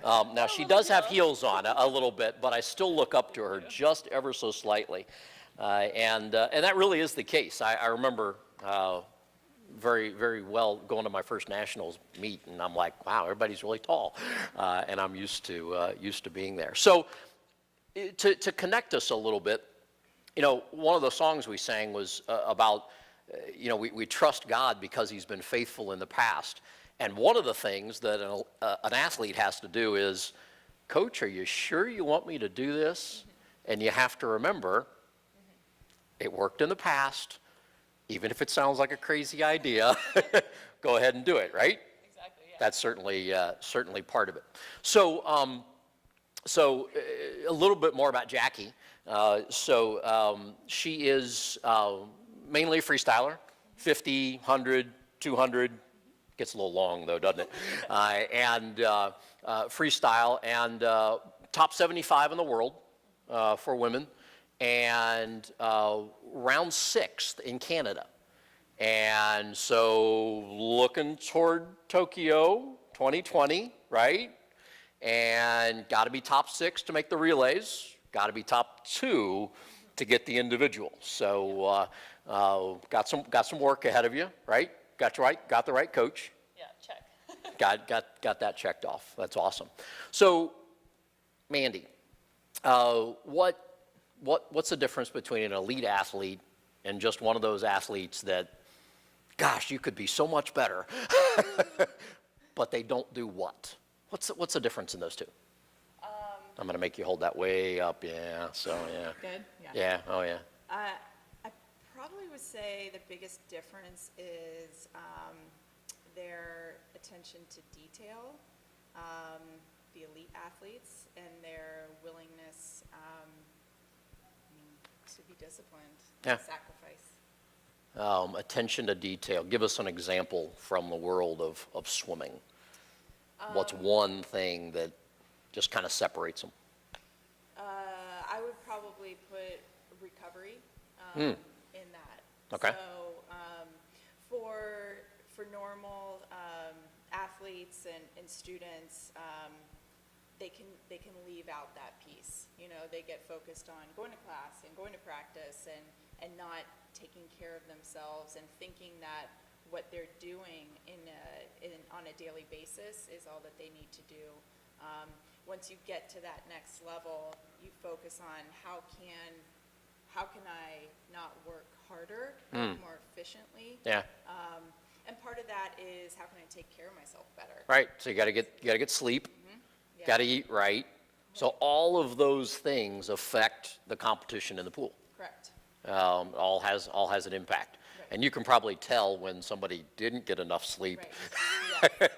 Now, she does have heels on a little bit, but I still look up to her just ever so slightly. And that really is the case. I remember very, very well going to my first nationals meet, and I'm like, wow, everybody's really tall. And I'm used to being there. So to connect us a little bit, one of the songs we sang was about, we trust God because he's been faithful in the past. And one of the things that an athlete has to do is, Coach, are you sure you want me to do this? And you have to remember, it worked in the past. Even if it sounds like a crazy idea, go ahead and do it, right? Exactly, yeah. That's certainly part of it. So a little bit more about Jackie. She is mainly a freestyler, 50, 100, 200, gets a little long though, doesn't it? And freestyle, and top 75 in the world for women, and round 6th in Canada. And so looking toward Tokyo 2020, right? And got to be top 6 to make the relays, got to be top 2 to get the individual. So got some work ahead of you, right? Got the right coach. Yeah, check. got that checked off. That's awesome. So, Mandy, what's the difference between an elite athlete and just one of those athletes that, gosh, you could be so much better, but they don't do what? What's the difference in those two? I'm going to make you hold that way up. Yeah. So yeah. Good? Yeah. Yeah. Oh yeah. I probably would say the biggest difference is their attention to detail, the elite athletes, and their willingness to be disciplined, Yeah. sacrifice. Attention to detail. Give us an example from the world of swimming. What's one thing that just kind of separates them? I would probably put recovery in that. Okay. So for normal athletes and students, they can leave out that piece. They get focused on going to class and going to practice and not taking care of themselves and thinking that what they're doing on a daily basis is all that they need to do. Once you get to that next level, you focus on how can I not work harder, work more efficiently. Yeah. And part of that is how can I take care of myself better. Right. So you got to get sleep. Yeah. Got to eat right. So all of those things affect the competition in the pool. Correct. All has an impact. Right. And you can probably tell when somebody didn't get enough sleep, Right.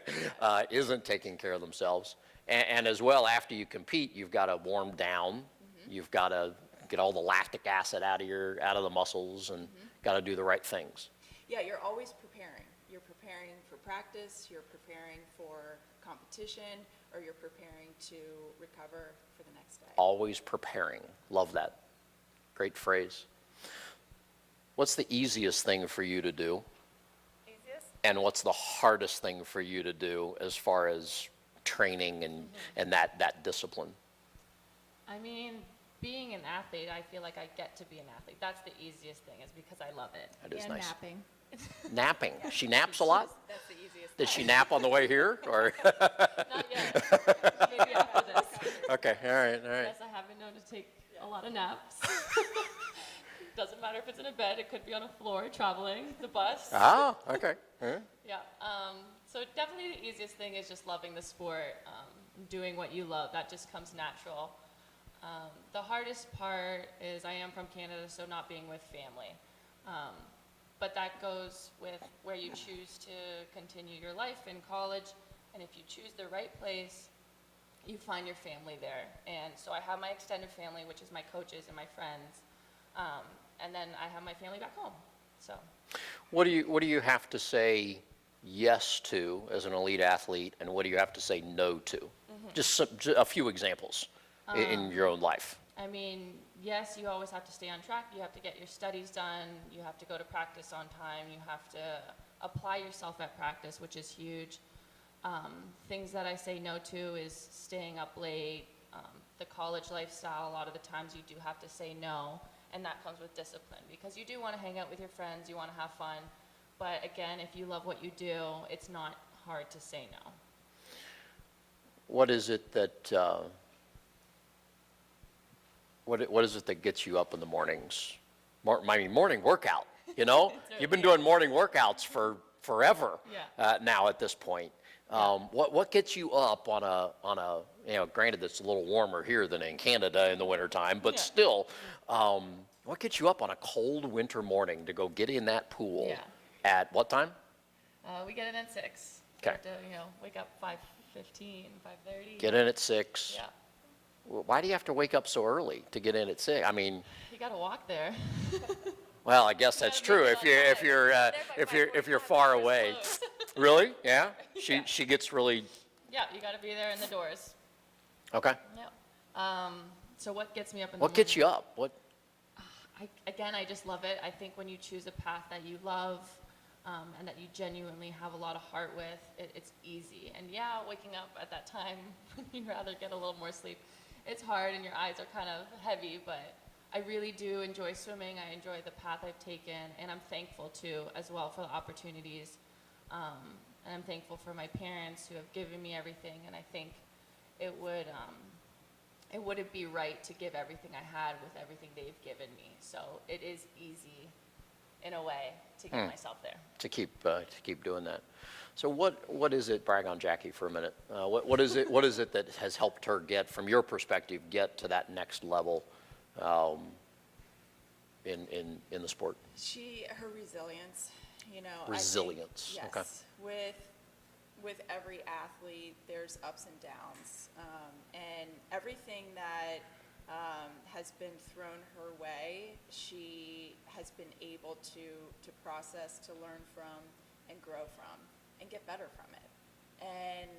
isn't taking care of themselves. And as well, after you compete, you've got to warm down. You've got to get all the lactic acid out of the muscles, and got to do the right things. Yeah, you're always preparing. You're preparing for practice, you're preparing for competition, or you're preparing to recover for the next day. Always preparing. Love that. Great phrase. What's the easiest thing for you to do? Easiest? And what's the hardest thing for you to do as far as training and that discipline? I mean, being an athlete, I feel like I get to be an athlete. That's the easiest thing, is because I love it. That is And nice. napping. Napping. She naps a lot? That's the easiest. Did she nap on the way here? Or Not yet. Maybe after this. Okay, all right. Yes, I have been known to take a lot of naps. Doesn't matter if it's in a bed, it could be on a floor, traveling, the bus. Ah, okay. All right. Yeah. So definitely the easiest thing is just loving the sport, doing what you love. That just comes natural. The hardest part is I am from Canada, so not being with family. But that goes with where you choose to continue your life in college. And if you choose the right place, you find your family there. And so I have my extended family, which is my coaches and my friends. And then I have my family back home. So. What do you have to say yes to as an elite athlete, and what do you have to say no to? Just a few examples in your own life. I mean, yes, you always have to stay on track. You have to get your studies done. You have to go to practice on time. You have to apply yourself at practice, which is huge. Things that I say no to is staying up late, the college lifestyle. A lot of the times you do have to say no, and that comes with discipline because you do want to hang out with your friends, you want to have fun. But again, if you love what you do, it's not hard to say no. What is it that, what is it that gets you up in the mornings? I mean, morning workout, you know? You've been doing morning workouts for forever Yeah. now at this point. What gets you up on a, you know, granted it's a little warmer here than in Canada in the wintertime, but Yeah. still, what gets you up on a cold winter morning to go get in that pool Yeah. at what time? We get in at 6. Okay. Have to, wake up 5:15, 5:30. Get in at 6. Yeah. Why do you have to wake up so early to get in at 6? I mean, You got to walk there. well, I guess that's gotta true make it if on you're time. if you're if you're far away. Really? Yeah. She gets really Yeah, you got to be there in the doors. okay. Yeah. So what gets me up in the What gets morning? you up? What? I just love it. I think when you choose a path that you love and that you genuinely have a lot of heart with, it's easy. And yeah, waking up at that time, you'd rather get a little more sleep. It's hard and your eyes are kind of heavy, but I really do enjoy swimming. I enjoy the path I've taken, and I'm thankful too, as well, for the opportunities. And I'm thankful for my parents who have given me everything, and I think it wouldn't be right to give everything I had with everything they've given me. So it is easy, in a way, to get myself there. To keep doing that. So what is it? Brag on Jackie for a minute. What is it that has helped her get, from your perspective, get to that next level in the sport? Her resilience, I think- Resilience, okay. Yes, with every athlete, there's ups and downs, and everything that has been thrown her way, she has been able to process, to learn from, and grow from, and get better from it. And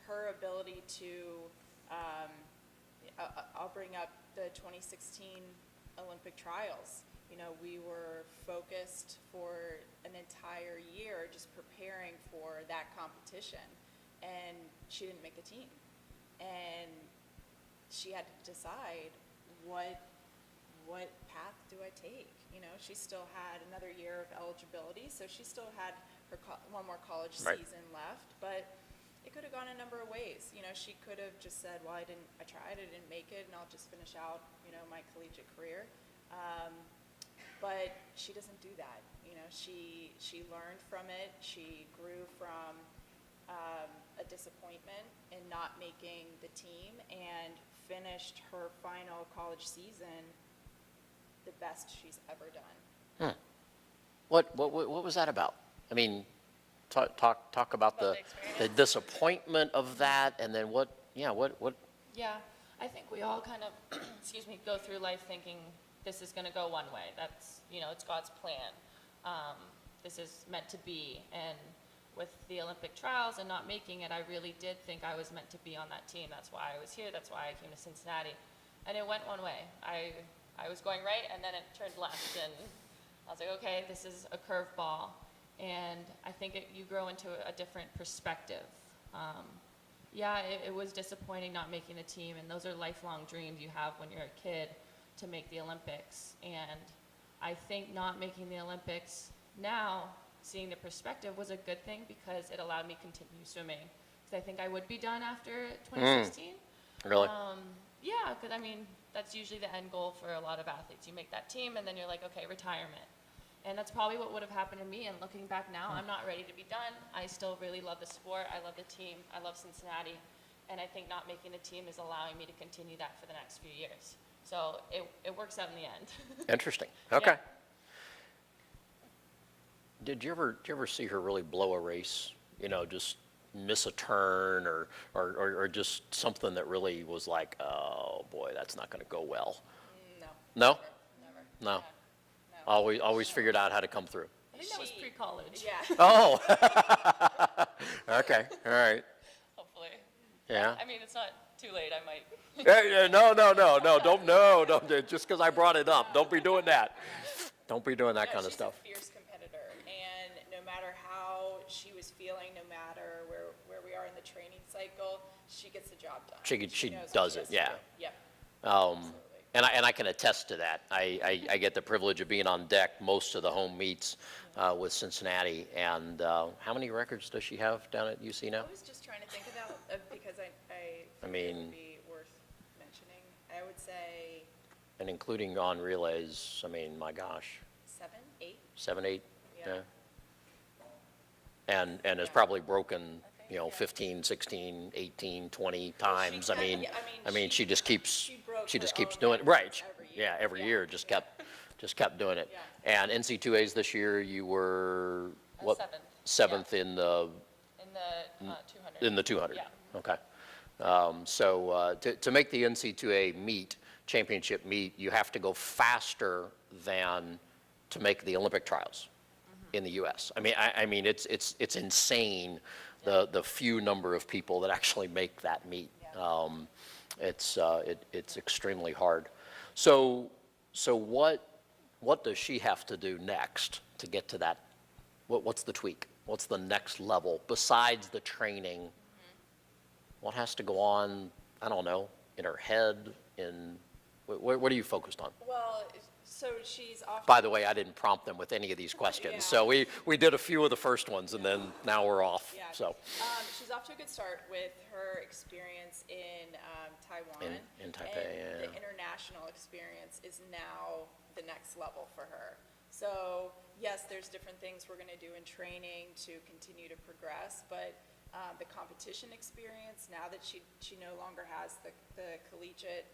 her ability to, I'll bring up the 2016 Olympic trials. We were focused for an entire year just preparing for that competition, and she didn't make the team. And she had to decide what path do I take? She still had another year of eligibility, so she still had her one more college Right. season left, but it could have gone a number of ways. She could have just said, well, I tried, I didn't make it, and I'll just finish out, my collegiate career. But she doesn't do that. She learned from it. She grew from a disappointment in not making the team and finished her final college season the best she's ever done. What was that about? I mean, talk about the the experience? disappointment of that, and then what? Yeah, I think we all kind of, go through life thinking this is going to go one way. That's, it's God's plan. This is meant to be. And with the Olympic trials and not making it, I really did think I was meant to be on that team. That's why I was here. That's why I came to Cincinnati. And it went one way. I was going right, and then it turned left. And I was like, okay, this is a curveball. And I think you grow into a different perspective. Yeah, it was disappointing not making the team, and those are lifelong dreams you have when you're a kid to make the Olympics. And I think not making the Olympics now, seeing the perspective, was a good thing because it allowed me to continue swimming. Because I think I would be done after 2016. Really? Yeah, because that's usually the end goal for a lot of athletes. You make that team, and then you're like, okay, retirement. And that's probably what would have happened to me. And looking back now, I'm not ready to be done. I still really love the sport. I love the team. I love Cincinnati. And I think not making the team is allowing me to continue that for the next few years. So it works out in the end. Interesting. Okay. Did you ever see her really blow a race? Just miss a turn or just something that really was like, oh boy, that's not going to go well. No. No? Never. No. No. Always figured out how to come through. I think that was pre-college. Yeah. Oh. Okay. All right. Hopefully. Yeah. It's not too late. I might. No, don't, just because I brought it up, don't be doing that. Don't be doing that kind of stuff. She's a fierce competitor, and no matter how she was feeling, no matter where we are in the training cycle, she gets the job done. She knows what does she it, has to yeah. do. Yep. Um, and I can attest to that. I get the privilege of being on deck most of the home meets with Cincinnati. And how many records does she have down at UC now? I was just trying to think about, because I I figured it mean- would be worth mentioning. I would say And including on relays, I mean, my gosh, 7, 8. 7, 8? Yeah. And has Yeah. probably broken, I think, yeah. 15, 16, 18, 20 times. kinda- I mean, yeah, I mean, she just keeps, she broke she just her keeps own doing it. records Right. every year. Yeah, every Yeah, year, just yeah. kept doing it. Yeah. And NC2As this year, you were, what? Seventh. Seventh in the, In the 200. in the 200? Yeah. Okay. So to make the NC2A meet, championship meet, you have to go faster than to make the Olympic trials in the U.S. I mean, it's insane, the few number of people that actually make that meet. Yeah. It's extremely hard. So what does she have to do next to get to that? What's the tweak? What's the next level besides the training? What has to go on, I don't know, in her head, what are you focused on? Well, so she's off. By the way, I didn't prompt them with any of these questions, Yeah. so we did a few of the first ones, and then now we're off, Yeah. so. She's off to a good start with her experience in Taiwan. In Taipei, And yeah. the international experience is now the next level for her. So, yes, there's different things we're going to do in training to continue to progress, but the competition experience, now that she no longer has the collegiate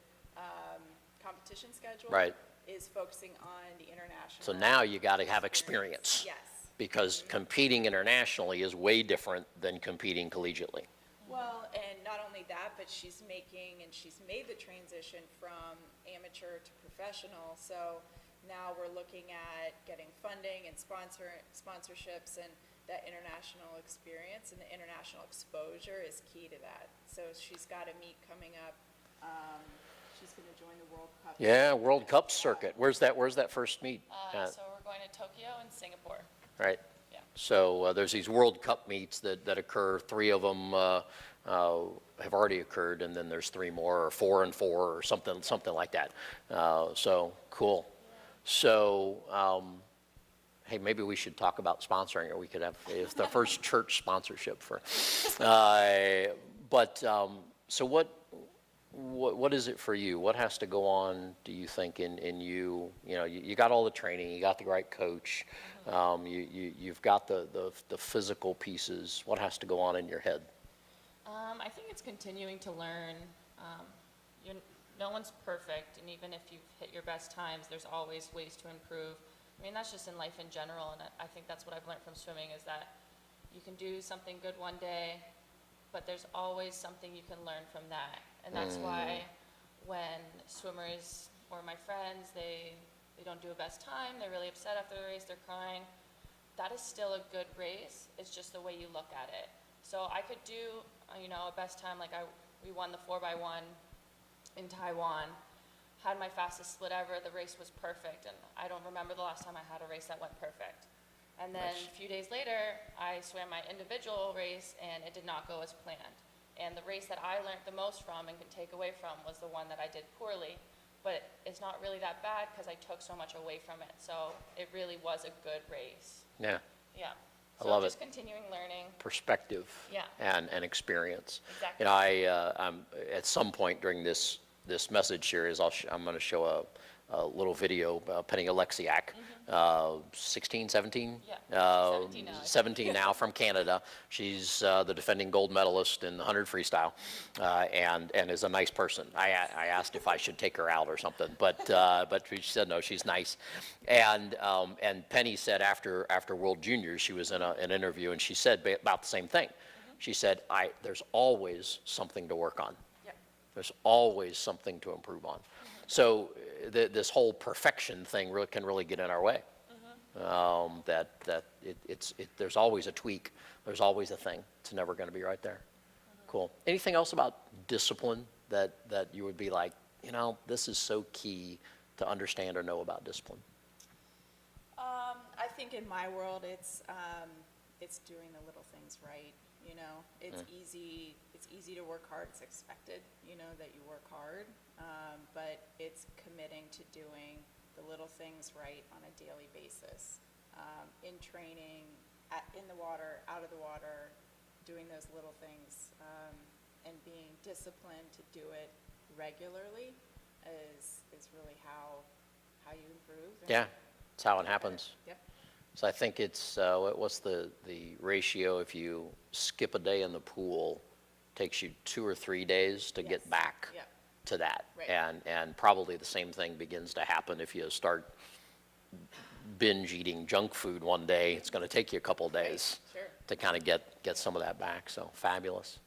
competition schedule. Right. Is focusing on the international. So now you got to have experience. Yes. Because competing internationally is way different than competing collegiately. Well, and not only that, but she's made the transition from amateur to professional. So now we're looking at getting funding and sponsorships and that international experience, and the international exposure is key to that. So she's got a meet coming up. She's going to join the World Cup. Yeah, World Cup circuit. Where's that first meet? So we're going to Tokyo and Singapore. Right? Yeah. So there's these World Cup meets that occur. 3 of them have already occurred, and then there's 3 more, or 4 and 4, or something like that. So cool. So hey, maybe we should talk about sponsoring, or we could have it's the first church sponsorship for. So what is it for you? What has to go on, do you think, in you? You know, you got all the training, you got the right coach, you've got the physical pieces. What has to go on in your head? I think it's continuing to learn. No one's perfect, and even if you've hit your best times, there's always ways to improve. I mean, that's just in life in general, and I think that's what I've learned from swimming, is that you can do something good one day, but there's always something you can learn from that. And that's why when swimmers or my friends, they don't do a best time, they're really upset after the race, they're crying, that is still a good race. It's just the way you look at it. So I could do, a best time, like we won the 4x1 in Taiwan, had my fastest split ever, the race was perfect, and I don't remember the last time I had a race that went perfect. And then Nice. a few days later, I swam my individual race, and it did not go as planned. And the race that I learned the most from and could take away from was the one that I did poorly. But it's not really that bad because I took so much away from it. So it really was a good race. Yeah, Yeah. I So love just it. continuing learning. perspective. Yeah. And experience. Exactly. I'm at some point during this message series, I'm going to show a little video about Penny Alexiak, 16, 17? Yeah, 17 now, I think. 17 now, from Canada. She's the defending gold medalist in the 100 freestyle, and is a nice person. I asked if I should take her out or something, but she said no, she's nice. And Penny said after World Juniors, she was in an interview, and she said about the same thing. She said, there's always something to work on. Yep. There's always something to improve on. So this whole perfection thing can really get in our way. There's always a tweak. There's always a thing. It's never going to be right there. Cool. Anything else about discipline that you would be like, this is so key to understand or know about discipline? I think in my world, it's doing the little things right. you know? It's easy to work hard, it's expected, you know, that you work hard, but it's committing to doing the little things right on a daily basis. In training, in the water, out of the water, doing those little things, and being disciplined to do it regularly is really how you improve. And Yeah, that's how it happens. Yep. So I think it's, what's the ratio if you skip a day in the pool, takes you 2 or 3 days to Yes. get back Yep. to that. Right. And probably the same thing begins to happen if you start binge eating junk food one day. It's going to take you a couple days Sure. to kind of get some of that back. So fabulous.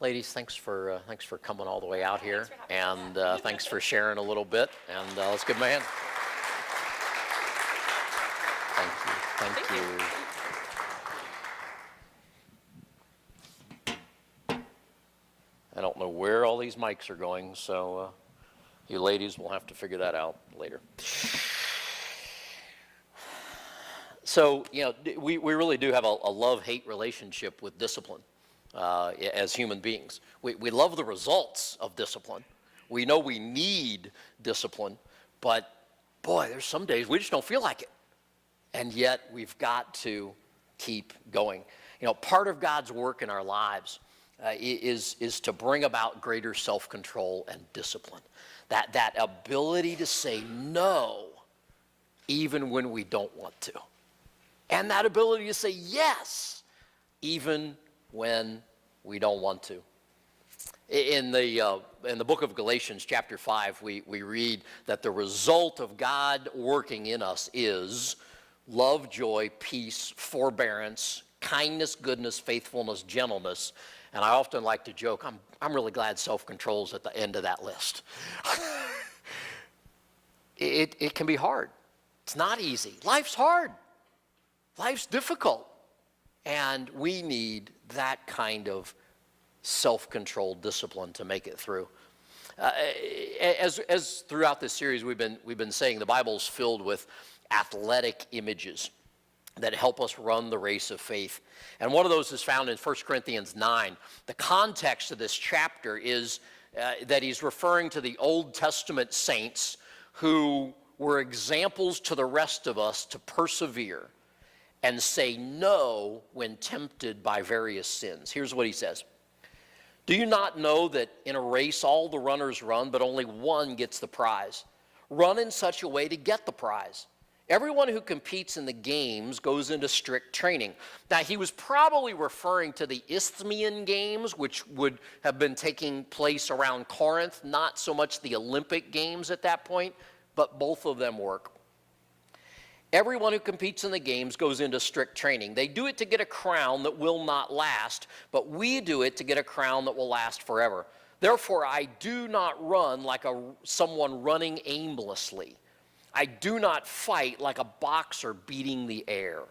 Ladies, thanks for coming all the way out here, Thanks for having and us. thanks for sharing a little bit. And let's give them a hand. Thank you. I don't know where all these mics are going, so you ladies will have to figure that out later. So, you know, we really do have a love-hate relationship with discipline as human beings. We love the results of discipline. We know we need discipline, but boy, there's some days we just don't feel like it. And yet we've got to keep going. You know, part of God's work in our lives is to bring about greater self-control and discipline. That ability to say no even when we don't want to. And that ability to say yes even when we don't want to. In the book of Galatians, chapter 5, we read that the result of God working in us is love, joy, peace, forbearance, kindness, goodness, faithfulness, gentleness. And I often like to joke, I'm really glad self-control's at the end of that list. It can be hard. It's not easy. Life's hard. Life's difficult. And we need that kind of self-controlled discipline to make it through. As throughout this series we've been saying, the Bible's filled with athletic images that help us run the race of faith. And one of those is found in 1 Corinthians 9. The context of this chapter is that he's referring to the Old Testament saints who were examples to the rest of us to persevere and say no when tempted by various sins. Here's what he says. Do you not know that in a race all the runners run, but only one gets the prize? Run in such a way to get the prize. Everyone who competes in the games goes into strict training. Now, he was probably referring to the Isthmian Games, which would have been taking place around Corinth, not so much the Olympic Games at that point, but both of them work. Everyone who competes in the games goes into strict training. They do it to get a crown that will not last, but we do it to get a crown that will last forever. Therefore, I do not run like someone running aimlessly. I do not fight like a boxer beating the air.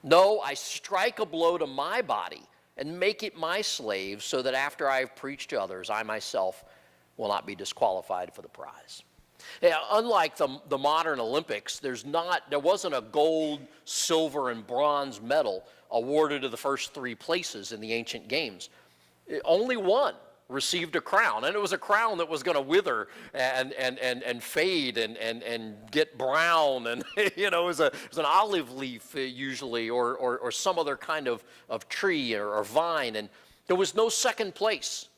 No, I strike a blow to my body and make it my slave so that after I have preached to others, I myself will not be disqualified for the prize. Yeah, unlike the modern Olympics, there wasn't a gold, silver, and bronze medal awarded to the first 3 places in the ancient games. Only one received a crown, and it was a crown that was going to wither and fade and get brown, and it was an olive leaf usually, or some other kind of tree or vine, and there was no second place.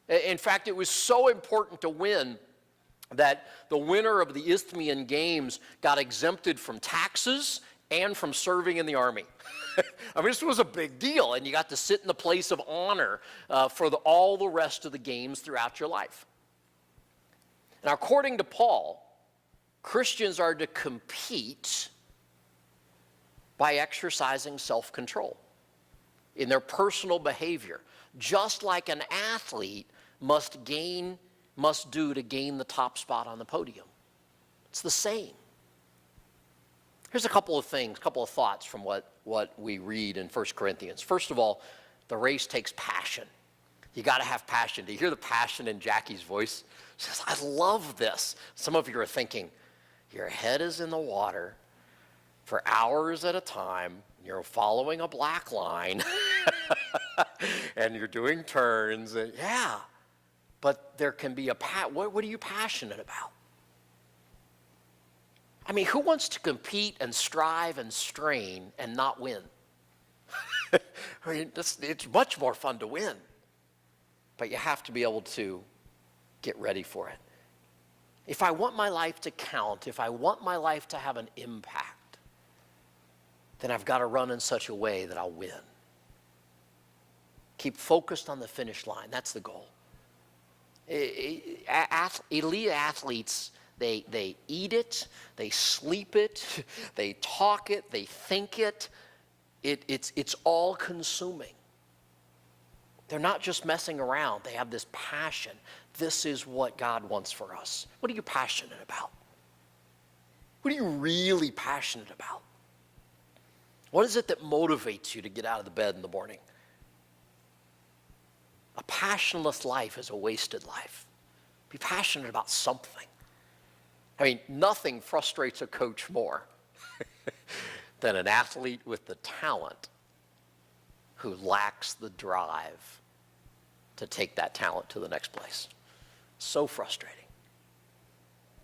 In fact, it was so important to win that the winner of the Isthmian Games got exempted from taxes and from serving in the army. I mean, this was a big deal, and you got to sit in the place of honor for all the rest of the games throughout your life. Now, according to Paul, Christians are to compete by exercising self-control in their personal behavior, just like an athlete must do to gain the top spot on the podium. It's the same. Here's a couple of thoughts from what we read in 1 Corinthians. First of all, the race takes passion. You got to have passion. Do you hear the passion in Jackie's voice? She says, I love this. Some of you are thinking, your head is in the water for hours at a time. You're following a black line. and you're doing turns, and yeah, but there can be what are you passionate about? I mean, who wants to compete and strive and strain and not win? I mean, it's much more fun to win, but you have to be able to get ready for it. If I want my life to count, if I want my life to have an impact, then I've got to run in such a way that I'll win. Keep focused on the finish line. That's the goal. Elite athletes, they eat it, they sleep it, they talk it, they think it. It's all consuming. They're not just messing around. They have this passion. This is what God wants for us. What are you passionate about? What are you really passionate about? What is it that motivates you to get out of the bed in the morning? A passionless life is a wasted life. Be passionate about something. I mean, nothing frustrates a coach more than an athlete with the talent who lacks the drive to take that talent to the next place. So frustrating.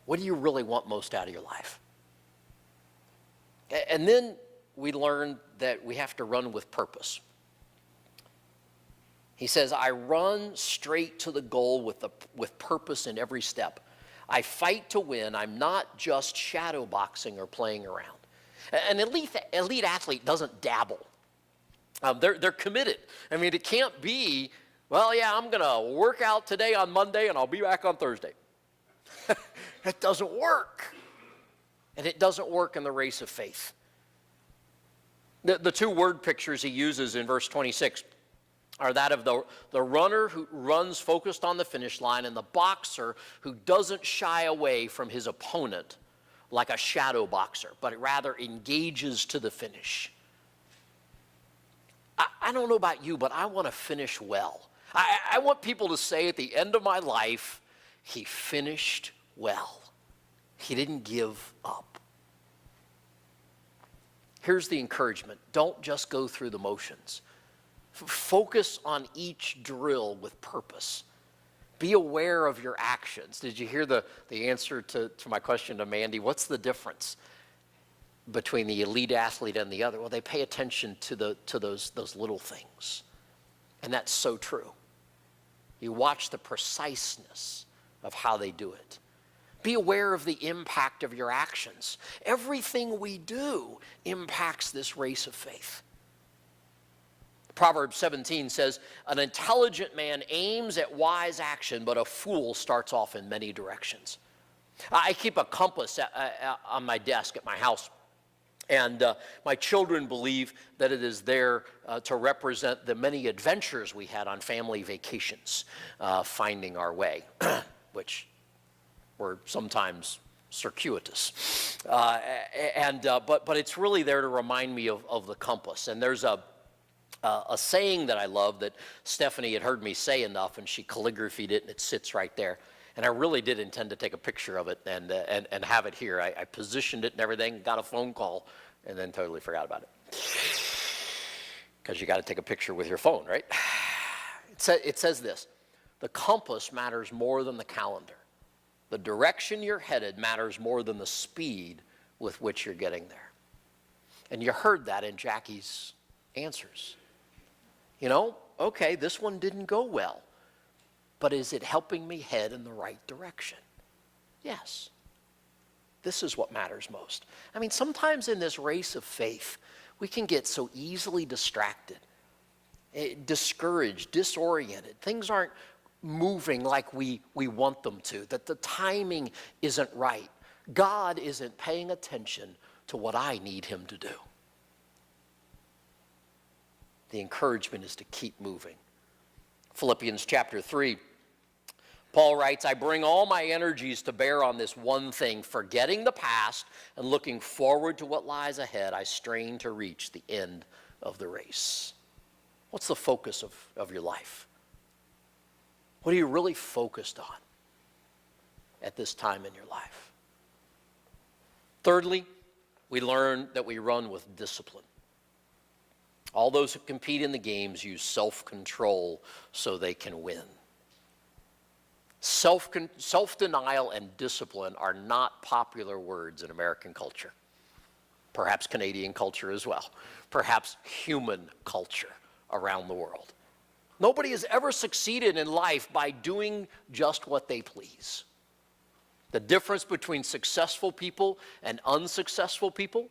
What do you really want most out of your life? And then we learn that we have to run with purpose. He says, I run straight to the goal with purpose in every step. I fight to win. I'm not just shadow boxing or playing around. An elite athlete doesn't dabble. They're committed. I mean, it can't be, well, yeah, I'm going to work out today on Monday and I'll be back on Thursday. It doesn't work. And it doesn't work in the race of faith. The two word pictures he uses in verse 26 are that of the runner who runs focused on the finish line and the boxer who doesn't shy away from his opponent like a shadow boxer, but rather engages to the finish. I don't know about you, but I want to finish well. I want people to say at the end of my life, he finished well. He didn't give up. Here's the encouragement. Don't just go through the motions. Focus on each drill with purpose. Be aware of your actions. Did you hear the answer to my question to Mandy? What's the difference between the elite athlete and the other? Well, they pay attention to those little things. And that's so true. You watch the preciseness of how they do it. Be aware of the impact of your actions. Everything we do impacts this race of faith. Proverbs 17 says, an intelligent man aims at wise action, but a fool starts off in many directions. I keep a compass on my desk at my house, and my children believe that it is there to represent the many adventures we had on family vacations, finding our way, which were sometimes circuitous. But it's really there to remind me of the compass. And there's a saying that I love that Stephanie had heard me say enough, and she calligraphied it, and it sits right there. And I really did intend to take a picture of it and have it here. I positioned it and everything, got a phone call, and then totally forgot about it. Because you got to take a picture with your phone, right? It says this, the compass matters more than the calendar. The direction you're headed matters more than the speed with which you're getting there. And you heard that in Jackie's answers. You know, okay, this one didn't go well, but is it helping me head in the right direction? Yes. This is what matters most. I mean, sometimes in this race of faith, we can get so easily distracted, discouraged, disoriented. Things aren't moving like we want them to, that the timing isn't right. God isn't paying attention to what I need him to do. The encouragement is to keep moving. Philippians chapter 3, Paul writes, I bring all my energies to bear on this one thing, forgetting the past and looking forward to what lies ahead, I strain to reach the end of the race. What's the focus of your life? What are you really focused on at this time in your life? Thirdly, we learn that we run with discipline. All those who compete in the games use self-control so they can win. Self-denial and discipline are not popular words in American culture. Perhaps Canadian culture as well. Perhaps human culture around the world. Nobody has ever succeeded in life by doing just what they please. The difference between successful people and unsuccessful people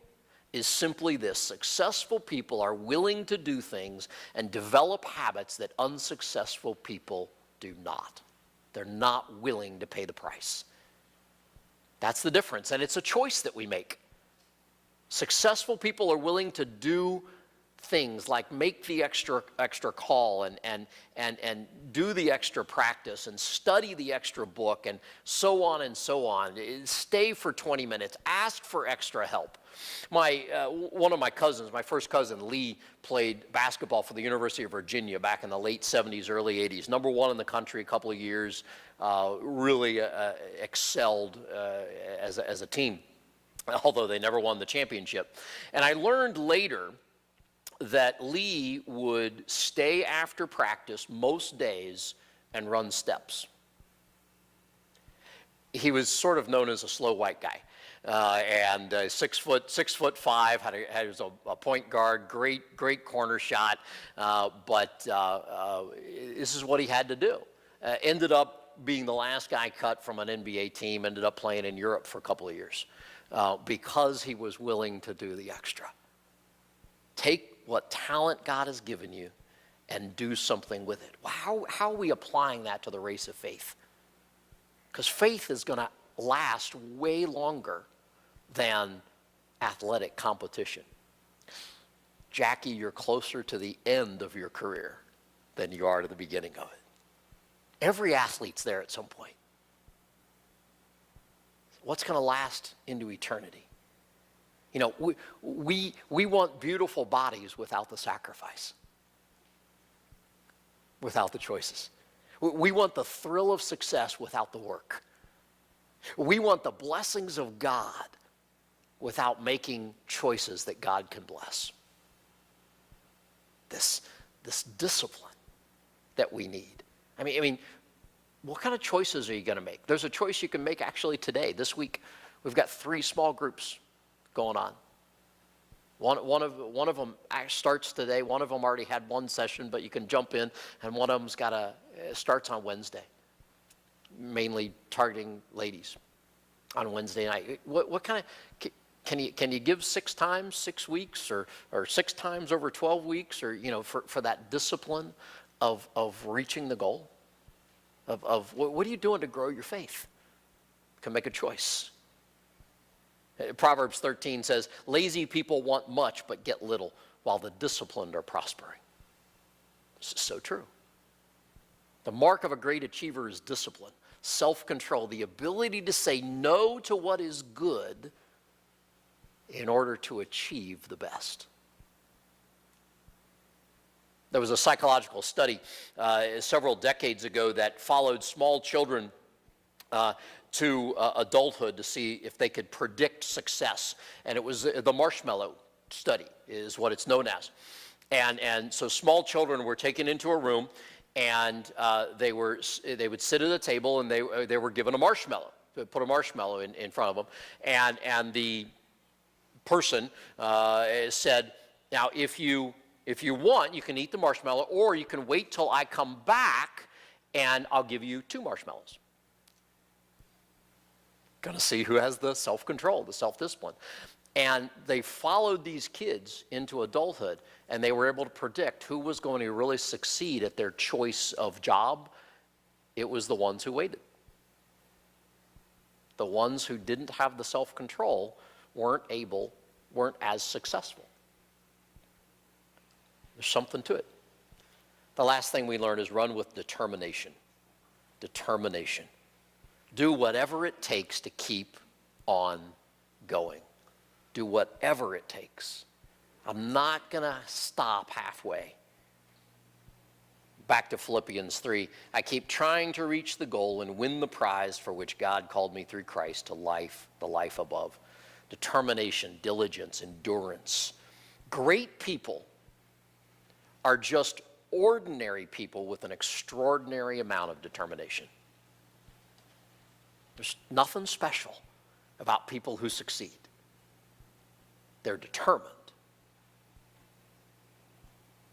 is simply this: successful people are willing to do things and develop habits that unsuccessful people do not. They're not willing to pay the price. That's the difference, and it's a choice that we make. Successful people are willing to do things like make the extra call and do the extra practice and study the extra book and so on and so on. Stay for 20 minutes. Ask for extra help. One of my cousins, my first cousin, Lee, played basketball for the University of Virginia back in the late 70s, early 80s. Number one in the country a couple of years. Really excelled as a team, although they never won the championship. And I learned later that Lee would stay after practice most days and run steps. He was sort of known as a slow white guy. And 6'5", had a point guard, great corner shot, but this is what he had to do. Ended up being the last guy cut from an NBA team, ended up playing in Europe for a couple of years because he was willing to do the extra. Take what talent God has given you and do something with it. How are we applying that to the race of faith? Because faith is going to last way longer than athletic competition. Jackie, you're closer to the end of your career than you are to the beginning of it. Every athlete's there at some point. What's going to last into eternity? You know, we want beautiful bodies without the sacrifice, without the choices. We want the thrill of success without the work. We want the blessings of God without making choices that God can bless. This discipline that we need. I mean, what kind of choices are you going to make? There's a choice you can make actually today, this week. We've got 3 small groups going on. One of them starts today. One of them already had one session, but you can jump in, and one of them's starts on Wednesday, mainly targeting ladies on Wednesday night. What kind of can you give 6 times 6 weeks or 6 times over 12 weeks, or for that discipline of reaching the goal of what are you doing to grow your faith? You can make a choice. Proverbs 13 says, lazy people want much but get little, while the disciplined are prospering. This is so true. The mark of a great achiever is discipline, self-control, the ability to say no to what is good in order to achieve the best. There was a psychological study several decades ago that followed small children to adulthood to see if they could predict success. And it was the marshmallow study is what it's known as. And so small children were taken into a room, and they would sit at a table, and they were given a marshmallow. They put a marshmallow in front of them. And the person said, now if you want, you can eat the marshmallow, or you can wait till I come back and I'll give you 2 marshmallows. Going to see who has the self-control, the self-discipline. And they followed these kids into adulthood, and they were able to predict who was going to really succeed at their choice of job. It was the ones who waited. The ones who didn't have the self-control weren't as successful. There's something to it. The last thing we learn is run with determination. Determination. Do whatever it takes to keep on going. Do whatever it takes. I'm not going to stop halfway. Back to Philippians 3. I keep trying to reach the goal and win the prize for which God called me through Christ to life, the life above. Determination, diligence, endurance. Great people are just ordinary people with an extraordinary amount of determination. There's nothing special about people who succeed. They're determined.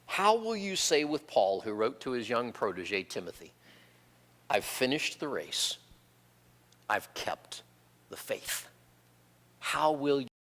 How will you say with Paul, who wrote to his young protege, Timothy, I've finished the race, I've kept the faith? How will